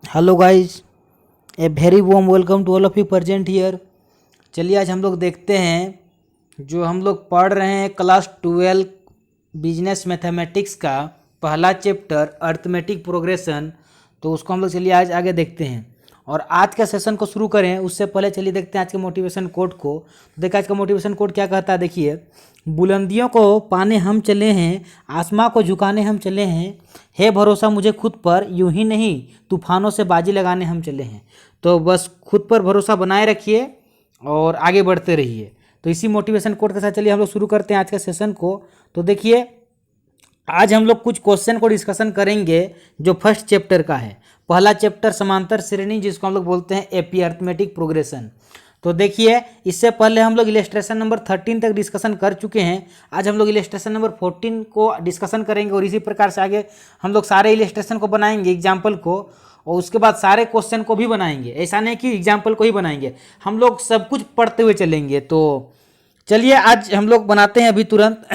Hello guys, a very warm welcome to all of you present here. चलिए आज हम लोग देखते हैं जो हम लोग पढ़ रहे हैं क्लास 12 बिजनेस मैथमेटिक्स का पहला चैप्टर अर्थमेटिक प्रोग्रेशन। तो उसको हम लोग चलिए आज आगे देखते हैं और आज का सेशन को शुरू करें उससे पहले चलिए देखते हैं आज के मोटिवेशन कोट को। देखिए आज का मोटिवेशन कोट क्या कहता है। देखिए, बुलंदियों को पाने हम चले हैं, आसमां को झुकाने हम चले हैं, है भरोसा मुझे खुद पर, यूं ही नहीं तूफानों से बाजी लगाने हम चले हैं। तो बस खुद पर भरोसा बनाए रखिए और आगे बढ़ते रहिए। तो इसी मोटिवेशन कोट के साथ चलिए हम लोग शुरू करते हैं आज के सेशन को। तो देखिए, आज हम लोग कुछ क्वेश्चन को डिस्कशन करेंगे जो फर्स्ट चैप्टर का है। पहला चैप्टर समांतर श्रेणी, जिसको हम लोग बोलते हैं एपी अर्थमेटिक प्रोग्रेशन। तो देखिए, इससे पहले हम लोग इलस्ट्रेशन नंबर 13 तक डिस्कशन कर चुके हैं। आज हम लोग इलस्ट्रेशन नंबर 14 को डिस्कशन करेंगे और इसी प्रकार से आगे हम लोग सारे इलस्ट्रेशन को बनाएंगे, एग्जाम्पल को, और उसके बाद सारे क्वेश्चन को भी बनाएंगे। ऐसा नहीं कि एग्जाम्पल को ही बनाएंगे, हम लोग सब कुछ पढ़ते हुए चलेंगे। तो चलिए आज हम लोग बनाते हैं अभी तुरंत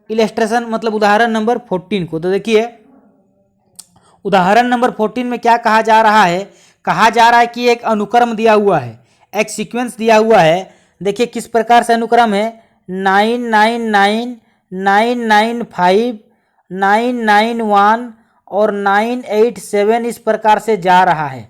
इलस्ट्रेशन मतलब उदाहरण नंबर 14 को। तो देखिए, उदाहरण नंबर 14 में क्या कहा जा रहा है। कहा जा रहा है कि एक अनुक्रम दिया हुआ है, एक सीक्वेंस दिया हुआ है। देखिए किस प्रकार से अनुक्रम है, 999 995 991 और 987 इस प्रकार से जा रहा है।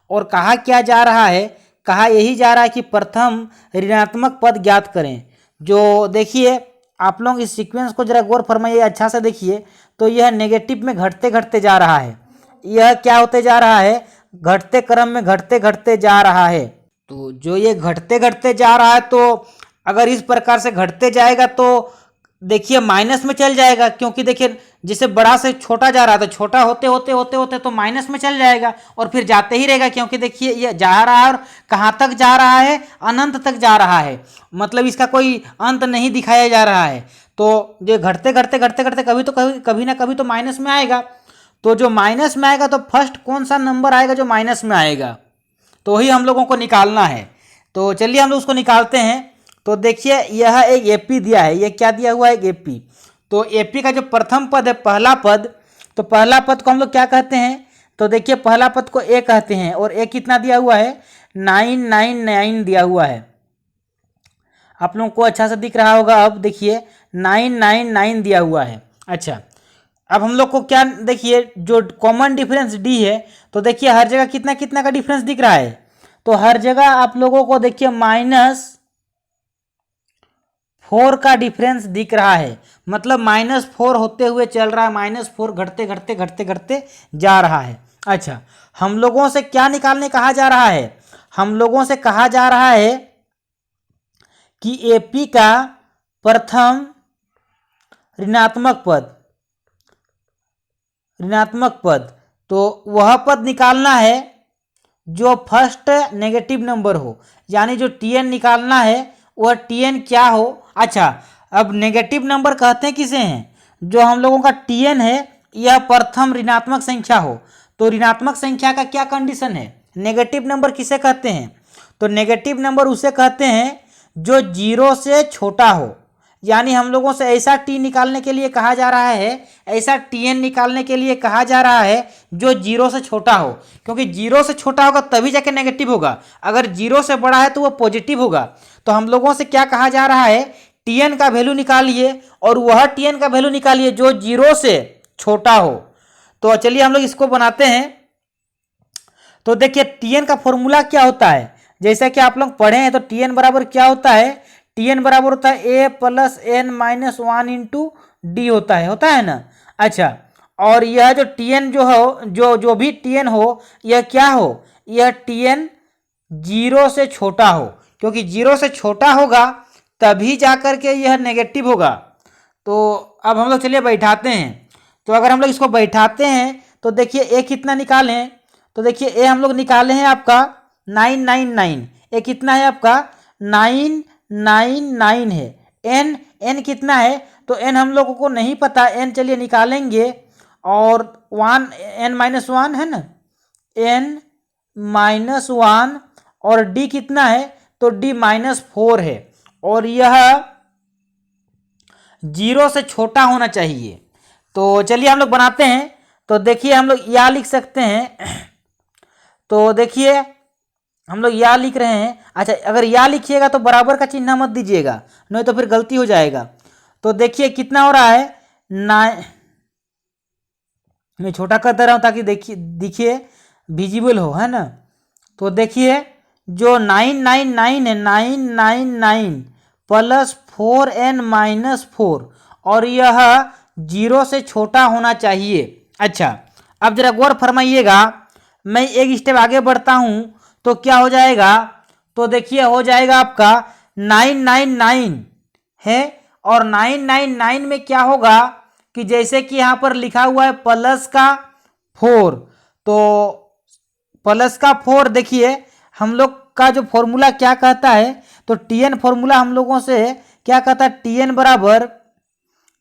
और कहा क्या जा रहा है, कहा यही जा रहा है कि प्रथम ऋणात्मक पद ज्ञात करें। जो देखिए, आप लोग इस सीक्वेंस को जरा गौर फरमाइए, अच्छा से देखिए। तो यह नेगेटिव में घटते घटते जा रहा है। यह क्या होते जा रहा है, घटते क्रम में घटते घटते जा रहा है। तो जो ये घटते घटते जा रहा है, तो अगर इस प्रकार से घटते जाएगा तो देखिए माइनस में चल जाएगा, क्योंकि देखिए जैसे बड़ा से छोटा जा रहा है तो छोटा होते होते होते होते तो माइनस में चल जाएगा और फिर जाते ही रहेगा, क्योंकि देखिए ये जा रहा है और कहाँ तक जा रहा है, अनंत तक जा रहा है। मतलब इसका कोई अंत नहीं दिखाया जा रहा है। तो ये घटते घटते घटते घटते कभी ना कभी तो माइनस में आएगा। तो जो माइनस में आएगा तो फर्स्ट कौन सा नंबर आएगा जो माइनस में आएगा, तो ही हम लोगों को निकालना है। तो चलिए हम लोग उसको निकालते हैं। तो देखिए, यह एक एपी दिया है, ये क्या दिया हुआ है, एक एपी। तो एपी का जो प्रथम पद है, पहला पद, तो पहला पद को हम लोग क्या कहते हैं। तो देखिए, पहला पद को ए कहते हैं और ए कितना दिया हुआ है, 999 दिया हुआ है। आप लोगों को अच्छा से दिख रहा होगा। अब देखिए 999 दिया हुआ है। अच्छा, अब हम लोग को क्या, देखिए जो कॉमन डिफरेंस डी है, तो देखिए हर जगह कितना कितना का डिफरेंस दिख रहा है। तो हर जगह आप लोगों को देखिए -4 का डिफरेंस दिख रहा है। मतलब -4 होते हुए चल रहा है, -4 घटते घटते घटते घटते जा रहा है। अच्छा, हम लोगों से क्या निकालने कहा जा रहा है, हम लोगों से कहा जा रहा है कि एपी का प्रथम ऋणात्मक पद, ऋणात्मक पद, तो वह पद निकालना है जो फर्स्ट नेगेटिव नंबर हो, यानी जो टीएन निकालना है वह टीएन क्या हो। अच्छा, अब नेगेटिव नंबर कहते हैं किसे हैं, जो हम लोगों का टीएन है यह प्रथम ऋणात्मक संख्या हो। तो ऋणात्मक संख्या का क्या कंडीशन है, नेगेटिव नंबर किसे कहते हैं, तो नेगेटिव नंबर उसे कहते हैं जो 0 से छोटा हो। यानी हम लोगों से ऐसा टी निकालने के लिए कहा जा रहा है, ऐसा टीएन निकालने के लिए कहा जा रहा है जो 0 से छोटा हो, क्योंकि 0 से छोटा होगा तभी जाके नेगेटिव होगा। अगर 0 से बड़ा है तो वो पॉजिटिव होगा। तो हम लोगों से क्या कहा जा रहा है, टीएन का वैल्यू निकालिए और वह टीएन का वैल्यू निकालिए जो 0 से छोटा हो। तो चलिए हम लोग इसको बनाते हैं। तो देखिए टीएन का फॉर्मूला क्या होता है, जैसा कि आप लोग पढ़े हैं। तो टीएन बराबर क्या होता है, टीएन बराबर होता है a plus n minus 1 into d होता है ना। अच्छा, और यह जो टीएन जो हो, जो भी टीएन हो, यह क्या हो, यह टीएन 0 से छोटा हो, क्योंकि 0 से छोटा होगा तभी जाकर के यह नेगेटिव होगा। तो अब हम लोग चलिए बैठाते हैं। तो अगर हम लोग इसको बैठाते हैं तो देखिए ए कितना निकालें, तो देखिए ए हम लोग निकाले हैं आपका 999, ए कितना है आपका 999 है। एन कितना है, तो एन हम लोगों को नहीं पता, एन चलिए निकालेंगे। और 1 n-1 है ना, n-1, और डी कितना है, तो डी -4 है और यह 0 से छोटा होना चाहिए। तो चलिए हम लोग बनाते हैं। तो देखिए हम लोग या लिख सकते हैं तो देखिए हम लोग या लिख रहे हैं। अच्छा, अगर या लिखिएगा तो बराबर का चिन्ह मत दीजिएगा, नहीं तो फिर गलती हो जाएगा। तो देखिए कितना हो रहा है, मैं छोटा कर दे रहा हूँ ताकि देखिए दिखिए, विजिबल हो, है ना। तो देखिए जो 999 है, 999 प्लस 4n-4, और यह 0 से छोटा होना चाहिए। अच्छा, अब जरा गौर फरमाइएगा, मैं एक स्टेप आगे बढ़ता हूं तो क्या हो जाएगा, तो देखिए हो जाएगा आपका 999 है, और 999 में क्या होगा कि जैसे कि यहाँ पर लिखा हुआ है प्लस का 4, तो प्लस का 4, देखिए हम लोग का जो फॉर्मूला क्या कहता है, तो टीएन फॉर्मूला हम लोगों से क्या कहता है, टीएन बराबर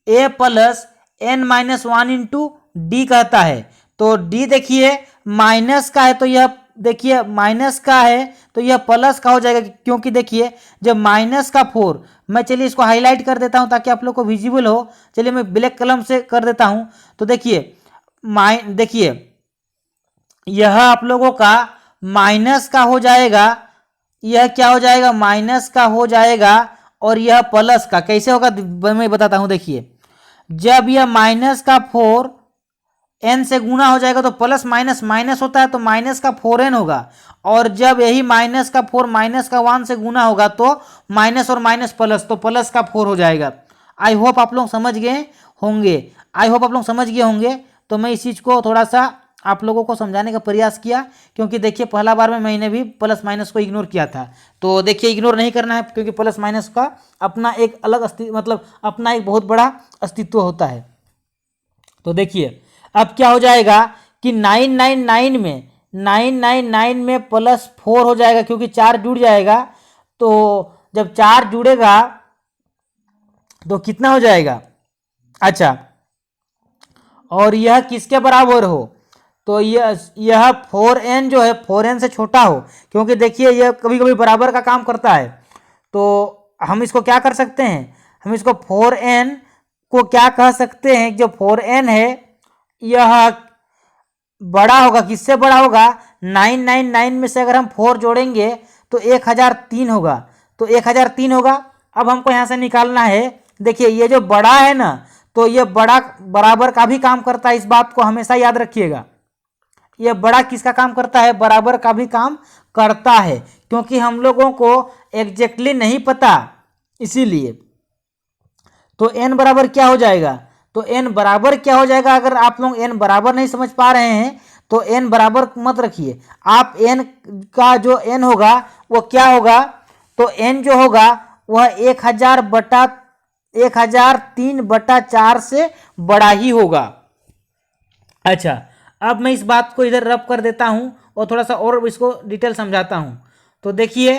a plus n minus 1 into d कहता है। तो डी देखिए माइनस का है, तो यह देखिए माइनस का है तो यह प्लस का हो जाएगा, क्योंकि देखिए जब माइनस का 4, मैं चलिए इसको हाईलाइट कर देता हूं ताकि आप लोग को विजिबल हो। चलिए मैं ब्लैक कलम से कर देता हूं। तो देखिए देखिए यह आप लोगों का माइनस का हो जाएगा, यह क्या हो जाएगा, माइनस का हो जाएगा, और यह प्लस का कैसे होगा मैं बताता हूं। देखिए जब यह माइनस का 4 एन से गुना हो जाएगा तो प्लस माइनस माइनस होता है, तो माइनस का 4n होगा, और जब यही माइनस का 4 माइनस का 1 से गुना होगा तो माइनस और माइनस प्लस, तो प्लस का 4 हो जाएगा। आई होप आप लोग समझ गए होंगे, आई होप आप लोग समझ गए होंगे। तो मैं इस चीज़ को थोड़ा सा आप लोगों को समझाने का प्रयास किया, क्योंकि देखिए पहला बार में मैंने भी प्लस माइनस को इग्नोर किया था। तो देखिए इग्नोर नहीं करना है, क्योंकि प्लस माइनस का अपना एक अलग अस्तित्व, मतलब अपना एक बहुत बड़ा अस्तित्व होता है। तो देखिए अब क्या हो जाएगा कि 999 में प्लस 4 हो जाएगा, क्योंकि 4 जुड़ जाएगा। तो जब 4 जुड़ेगा तो कितना हो जाएगा, अच्छा, और यह किसके बराबर हो, तो यह 4n जो है 4n से छोटा हो, क्योंकि देखिए यह कभी कभी बराबर का काम करता है। तो हम इसको क्या कर सकते हैं, हम इसको 4n को क्या कह सकते हैं, जो 4n है यह बड़ा होगा, किससे बड़ा होगा, 999 में से अगर हम 4 जोड़ेंगे तो 1003 होगा, तो 1003 होगा। अब हमको यहाँ से निकालना है, देखिए ये जो बड़ा है ना, तो ये बड़ा बराबर का भी काम करता है, इस बात को हमेशा याद रखिएगा। ये बड़ा किसका काम करता है, बराबर का भी काम करता है, क्योंकि हम लोगों को एग्जैक्टली नहीं पता, इसीलिए। तो n बराबर क्या हो जाएगा, तो n बराबर क्या हो जाएगा, अगर आप लोग n बराबर नहीं समझ पा रहे हैं तो n बराबर मत रखिए आप, n का जो n होगा वो क्या होगा, तो n जो होगा वह 1003/4 से बड़ा ही होगा। अच्छा, अब मैं इस बात को इधर रब कर देता हूं और थोड़ा सा और इसको डिटेल समझाता हूं। तो देखिए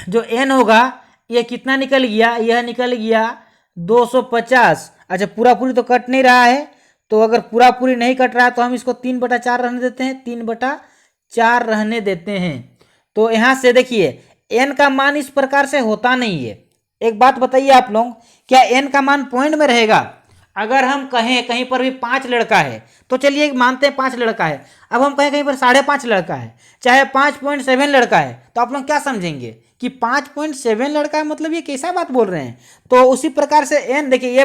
जो n होगा यह कितना निकल गया, यह निकल गया 250। अच्छा, पूरा पूरी तो कट नहीं रहा है, तो अगर पूरा पूरी नहीं कट रहा है तो हम इसको 3/4 रहने देते हैं, 3/4 रहने देते हैं। तो यहाँ से देखिए n का मान इस प्रकार से होता नहीं है। एक बात बताइए आप लोग, क्या n का मान पॉइंट में रहेगा, अगर हम कहें कहीं पर भी 5 लड़का है तो चलिए मानते हैं 5 लड़का है, अब हम कहें कहीं पर 5.5 लड़का है, चाहे 5.7 लड़का है, तो आप लोग क्या समझेंगे कि 5.7 लड़का है, मतलब ये कैसा बात बोल रहे हैं। तो उसी प्रकार से n देखिए ये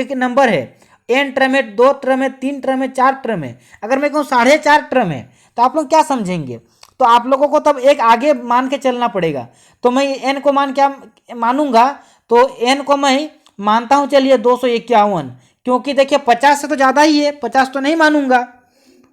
एक नंबर है, n टर्म है, 2 टर्म है, 3 टर्म है, 4 टर्म है, अगर मैं कहूँ 4.5 टर्म है तो आप लोग क्या समझेंगे, तो आप लोगों को तब एक आगे मान के चलना पड़ेगा। तो मैं n को मान क्या मानूंगा, तो n को मैं मानता हूं चलिए 251, क्योंकि देखिए 50 से तो ज़्यादा ही है, 50 तो नहीं मानूंगा,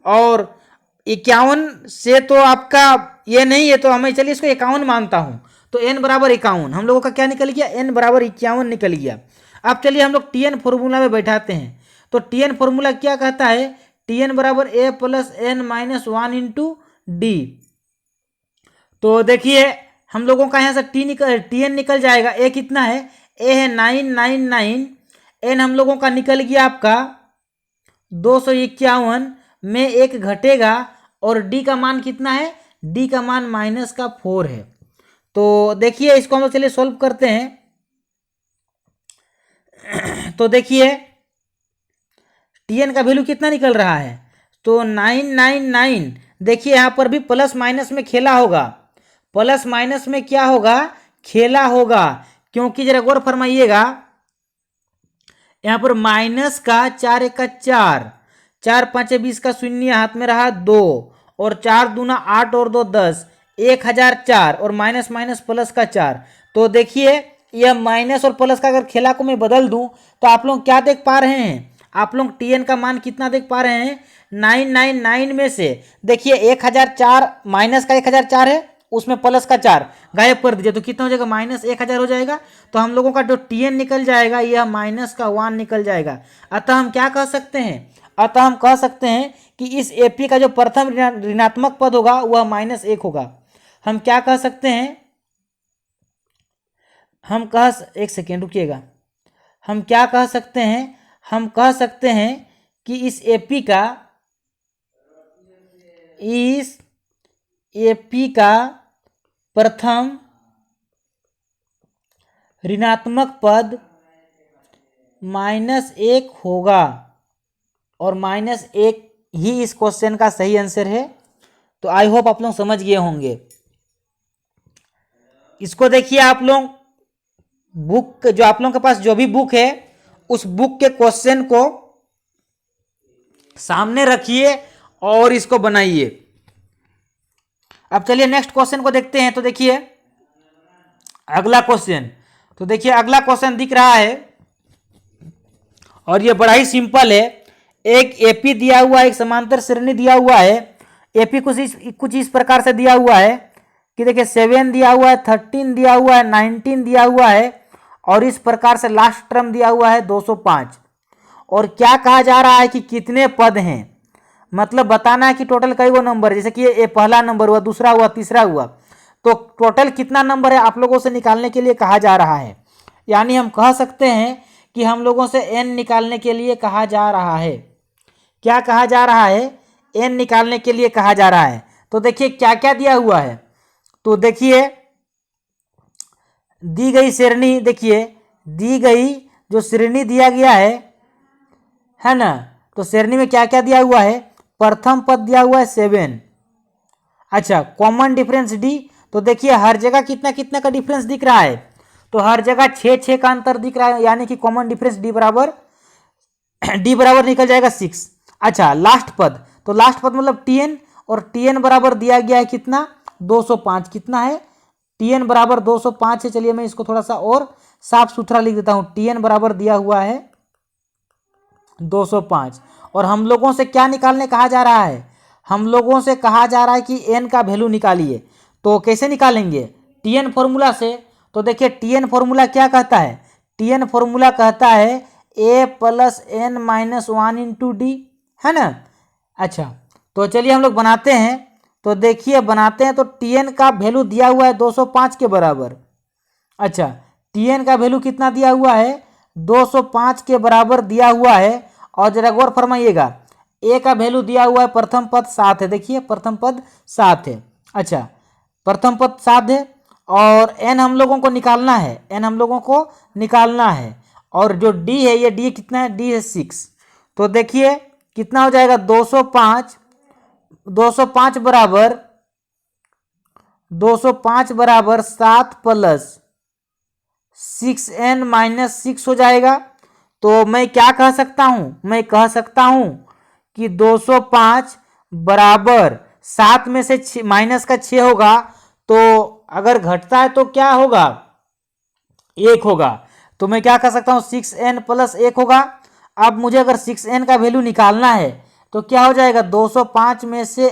और 51 से तो आपका ये नहीं है, तो हमें चलिए इसको 51 मानता हूं। तो n बराबर 51 हम लोगों का क्या निकल गया, n बराबर 51 निकल गया। अब चलिए हम लोग टीएन फॉर्मूला में बैठाते हैं। तो टीएन फॉर्मूला क्या कहता है, टीएन बराबर a plus n minus 1 into D. तो देखिए हम लोगों का यहाँ से टीएन निकल जाएगा, ए कितना है, ए है 999, एन हम लोगों का निकल गया आपका 251 में 1 घटेगा, और डी का मान कितना है, डी का मान -4 है। तो देखिए इसको हम लोग चलिए सॉल्व करते हैं। तो देखिए टीएन का वैल्यू कितना निकल रहा है, तो 999, देखिए यहाँ पर भी प्लस माइनस में खेला होगा, प्लस माइनस में क्या होगा, खेला होगा, क्योंकि जरा गौर फरमाइएगा यहाँ पर माइनस का 4 एक का 4, 4 5 20 का शून्य हाथ में रहा 2, और 4 दूना 8 और 2 10, 1004, और माइनस माइनस प्लस का 4। तो देखिए यह माइनस और प्लस का अगर खेला को मैं बदल दूं तो आप लोग क्या देख पा रहे हैं, आप लोग टीएन का मान कितना देख पा रहे हैं, 999 में से देखिए 1004 माइनस का 1004 है, उसमें प्लस का 4 गायब कर दीजिए तो कितना हो जाएगा, माइनस 1000 हो जाएगा। तो हम लोगों का जो टीएन निकल जाएगा यह माइनस का 1 निकल जाएगा। अतः हम क्या कह सकते हैं, अतः हम कह सकते हैं कि इस एपी का जो प्रथम ऋणात्मक पद होगा वह -1 होगा। हम क्या कह सकते हैं, हम कह, एक सेकेंड रुकिएगा, हम क्या कह सकते हैं, हम कह सकते हैं कि इस एपी का प्रथम ऋणात्मक पद -1 होगा, और -1 ही इस क्वेश्चन का सही आंसर है। तो आई होप आप लोग समझ गए होंगे। इसको देखिए आप लोग बुक, जो आप लोगों के पास जो भी बुक है उस बुक के क्वेश्चन को सामने रखिए और इसको बनाइए। अब चलिए नेक्स्ट क्वेश्चन को देखते हैं। तो देखिए अगला क्वेश्चन, तो देखिए अगला क्वेश्चन दिख रहा है और ये बड़ा ही सिंपल है। एक एपी दिया हुआ है, एक समांतर श्रेणी दिया हुआ है। एपी कुछ इस प्रकार से दिया हुआ है कि देखिए 7 दिया हुआ है, 13 दिया हुआ है, 19 दिया हुआ है, और इस प्रकार से लास्ट टर्म दिया हुआ है 205। और क्या कहा जा रहा है कि कितने पद हैं, मतलब बताना है कि टोटल कई वो नंबर, जैसे कि ये पहला नंबर हुआ, दूसरा हुआ, तीसरा हुआ, तो टोटल कितना नंबर है आप लोगों से निकालने के लिए कहा जा रहा है। यानी हम कह सकते हैं कि हम लोगों से n निकालने के लिए कहा जा रहा है। क्या कहा जा रहा है, n निकालने के लिए कहा जा रहा है। तो देखिए क्या क्या दिया हुआ है, तो देखिए दी गई श्रेणी, देखिए दी गई जो श्रेणी दिया गया है ना, तो श्रेणी में क्या क्या दिया हुआ है, प्रथम पद दिया हुआ है 7। अच्छा, कॉमन डिफरेंस डी, तो देखिए हर जगह कितना कितना का डिफरेंस दिख रहा है, तो हर जगह 6 का अंतर दिख रहा है, यानी कि कॉमन डिफरेंस डी बराबर निकल जाएगा 6। अच्छा, लास्ट पद, तो लास्ट पद मतलब टीएन, और टीएन बराबर दिया गया है कितना, 205। कितना है, टीएन बराबर 205 है। चलिए मैं इसको थोड़ा सा और साफ सुथरा लिख देता हूं, टीएन बराबर दिया हुआ है 205। और हम लोगों से क्या निकालने कहा जा रहा है, हम लोगों से कहा जा रहा है कि एन का वैल्यू निकालिए। तो कैसे निकालेंगे, टीएन फॉर्मूला से। तो देखिए टीएन फॉर्मूला क्या कहता है, टीएन फॉर्मूला कहता है a + n - 1 × d, है ना। अच्छा, तो चलिए हम लोग बनाते हैं। तो देखिए बनाते हैं, तो टीएन का वैल्यू दिया हुआ है 205 के बराबर। अच्छा, टीएन का वैल्यू कितना दिया हुआ है, 205 के बराबर दिया हुआ है। और जरा गौर फरमाइएगा, ए का वैल्यू दिया हुआ है, प्रथम पद 7 है, देखिए प्रथम पद 7 है। अच्छा, प्रथम पद 7 है, और एन हम लोगों को निकालना है, एन हम लोगों को निकालना है। और जो डी है, ये डी कितना है, डी है 6। तो देखिए कितना हो जाएगा, 205 बराबर 7 + 6n - 6 हो जाएगा। तो मैं क्या कह सकता हूं, मैं कह सकता हूं कि 205 बराबर 7 में से माइनस का 6 होगा, तो अगर घटता है तो क्या होगा, 1 होगा। तो मैं क्या कह सकता हूं, 6n + 1 होगा। अब मुझे अगर 6n का वैल्यू निकालना है तो क्या हो जाएगा, 205 में से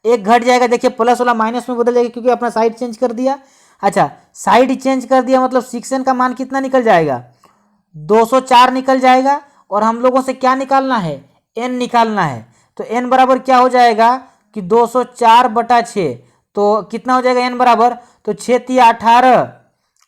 1 घट जाएगा, देखिए प्लस वाला माइनस में बदल जाएगा क्योंकि अपना साइड चेंज कर दिया। अच्छा, साइड चेंज कर दिया मतलब 6n का मान कितना निकल जाएगा, 204 निकल जाएगा। और हम लोगों से क्या निकालना है, n निकालना है। तो n बराबर क्या हो जाएगा कि 204/6, तो कितना हो जाएगा n बराबर, तो 6 × 18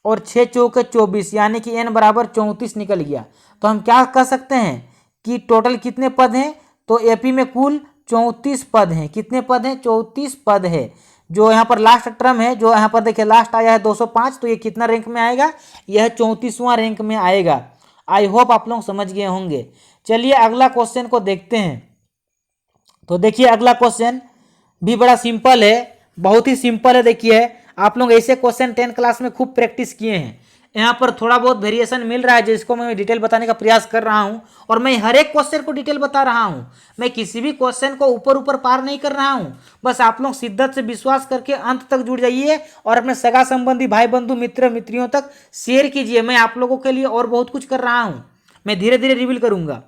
और 6 × 4 = 24, यानी कि n बराबर 34 निकल गया। तो हम क्या कह सकते हैं कि टोटल कितने पद हैं, तो एपी में कुल 34 पद हैं। कितने पद हैं, 34 पद है। जो यहाँ पर लास्ट टर्म है, जो यहाँ पर देखिए लास्ट आया है 205, तो ये कितना रैंक में आएगा, यह 34वां रैंक में आएगा। आई होप आप लोग समझ गए होंगे। चलिए अगला क्वेश्चन को देखते हैं। तो देखिए अगला क्वेश्चन भी बड़ा सिंपल है, बहुत ही सिंपल है। देखिए आप लोग ऐसे क्वेश्चन 10 क्लास में खूब प्रैक्टिस किए हैं। यहाँ पर थोड़ा बहुत वेरिएशन मिल रहा है जिसको मैं डिटेल बताने का प्रयास कर रहा हूँ, और मैं हर एक क्वेश्चन को डिटेल बता रहा हूँ। मैं किसी भी क्वेश्चन को ऊपर ऊपर पार नहीं कर रहा हूँ। बस आप लोग शिद्दत से विश्वास करके अंत तक जुड़ जाइए और अपने सगा संबंधी भाई बंधु मित्र मित्रियों तक शेयर कीजिए। मैं आप लोगों के लिए और बहुत कुछ कर रहा हूँ, मैं धीरे धीरे रिवील करूंगा।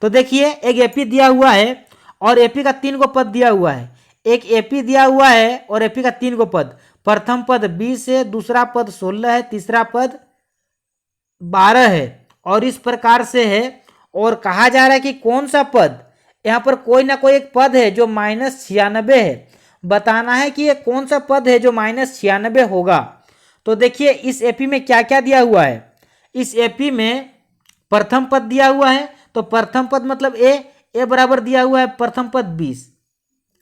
तो देखिए एक एपी दिया हुआ है और एपी का 3 गो पद दिया हुआ है। एक एपी दिया हुआ है और एपी का 3 गो पद। प्रथम पद 20 है, दूसरा पद 16 है, तीसरा पद 12 है और इस प्रकार से है। और कहा जा रहा है कि कौन सा पद, यहाँ पर कोई ना कोई एक पद है जो -96 है। बताना है कि ये कौन सा पद है जो -96 होगा। तो देखिए इस एपी में क्या क्या दिया हुआ है। इस एपी में प्रथम पद दिया हुआ है, तो प्रथम पद मतलब ए बराबर दिया हुआ है प्रथम पद 20।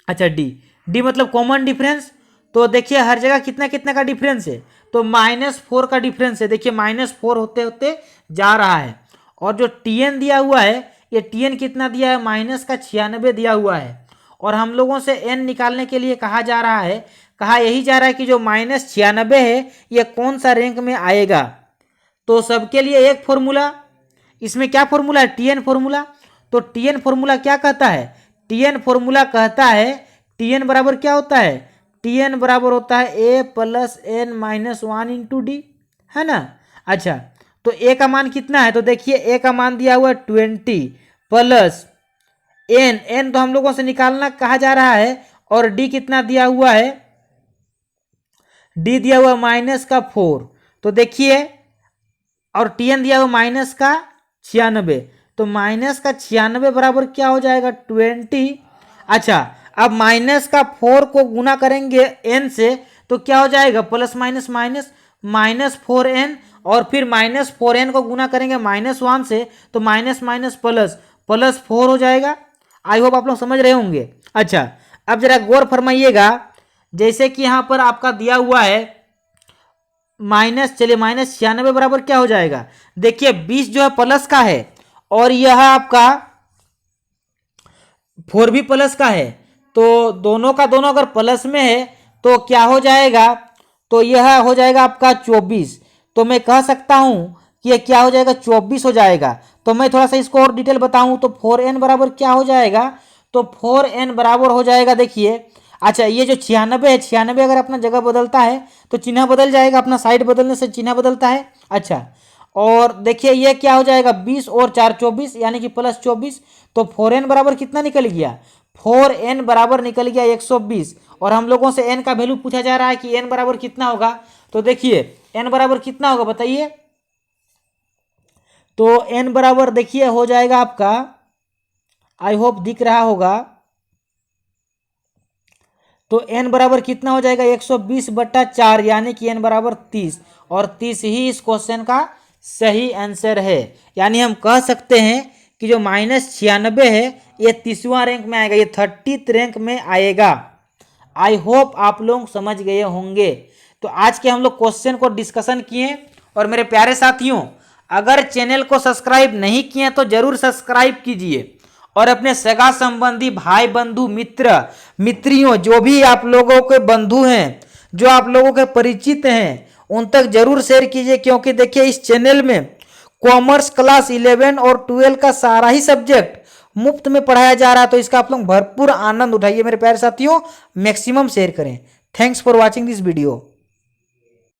अच्छा डी मतलब कॉमन डिफरेंस। तो देखिए हर जगह कितना कितना का डिफरेंस है, तो -4 का डिफरेंस है। देखिए -4 होते होते जा रहा है। और जो टीएन दिया हुआ है, ये टीएन कितना दिया है, -96 दिया हुआ है। और हम लोगों से एन निकालने के लिए कहा जा रहा है, कहा यही जा रहा है कि जो -96 है ये कौन सा रैंक में आएगा। तो सबके लिए एक फॉर्मूला, इसमें क्या फॉर्मूला है, टीएन फॉर्मूला। तो टीएन फॉर्मूला क्या कहता है, टीएन फॉर्मूला कहता है, टीएन बराबर क्या होता है, टीएन बराबर होता है a plus n minus 1 into d, है ना। अच्छा तो ए का मान कितना है, तो देखिए ए का मान दिया हुआ है 20 प्लस एन तो हम लोगों से निकालना कहा जा रहा है, और डी कितना दिया हुआ है, डी दिया हुआ -4। तो देखिए और टीएन दिया हुआ -96, तो -96 बराबर क्या हो जाएगा 20। अच्छा अब -4 को गुना करेंगे एन से तो क्या हो जाएगा प्लस माइनस माइनस -4n, और फिर -4n को गुना करेंगे -1 से तो माइनस माइनस प्लस +4 हो जाएगा। आई होप आप लोग समझ रहे होंगे। अच्छा अब जरा गौर फरमाइएगा, जैसे कि यहाँ पर आपका दिया हुआ है चलिए -96 बराबर क्या हो जाएगा, देखिए 20 जो है प्लस का है और यह आपका 4 भी प्लस का है, तो दोनों का दोनों अगर प्लस में है तो क्या हो जाएगा, तो यह हो जाएगा आपका 24। तो मैं कह सकता हूं कि यह क्या हो जाएगा 24 हो जाएगा। तो मैं थोड़ा सा इसको और डिटेल बताऊं तो 4n बराबर क्या हो जाएगा, तो 4n बराबर हो जाएगा, देखिए अच्छा ये जो 96 है, 96 अगर अपना जगह बदलता है तो चिन्ह बदल जाएगा, अपना साइड बदलने से चिन्ह बदलता है। अच्छा और देखिए ये क्या हो जाएगा 20 और 4 24 यानी कि +24। तो 4n बराबर कितना निकल गया, 4n बराबर निकल गया 120। और हम लोगों से n का वैल्यू पूछा जा रहा है कि n बराबर कितना होगा, तो देखिए n बराबर कितना होगा बताइए, तो n बराबर देखिए हो जाएगा आपका, आई होप दिख रहा होगा, तो n बराबर कितना हो जाएगा 120/4 यानी कि n बराबर 30, और 30 ही इस क्वेश्चन का सही आंसर है। यानी हम कह सकते हैं कि जो -96 है ये 30वां रैंक में आएगा, ये 30th रैंक में आएगा। आई होप आप लोग समझ गए होंगे। तो आज के हम लोग क्वेश्चन को डिस्कशन किए। और मेरे प्यारे साथियों अगर चैनल को सब्सक्राइब नहीं किए तो जरूर सब्सक्राइब कीजिए, और अपने सगा संबंधी भाई बंधु मित्र मित्रियों जो भी आप लोगों के बंधु हैं, जो आप लोगों के परिचित हैं, उन तक जरूर शेयर कीजिए। क्योंकि देखिए इस चैनल में कॉमर्स क्लास 11 और 12 का सारा ही सब्जेक्ट मुफ्त में पढ़ाया जा रहा है, तो इसका आप लोग भरपूर आनंद उठाइए मेरे प्यारे साथियों। मैक्सिमम शेयर करें। Thanks for watching this video.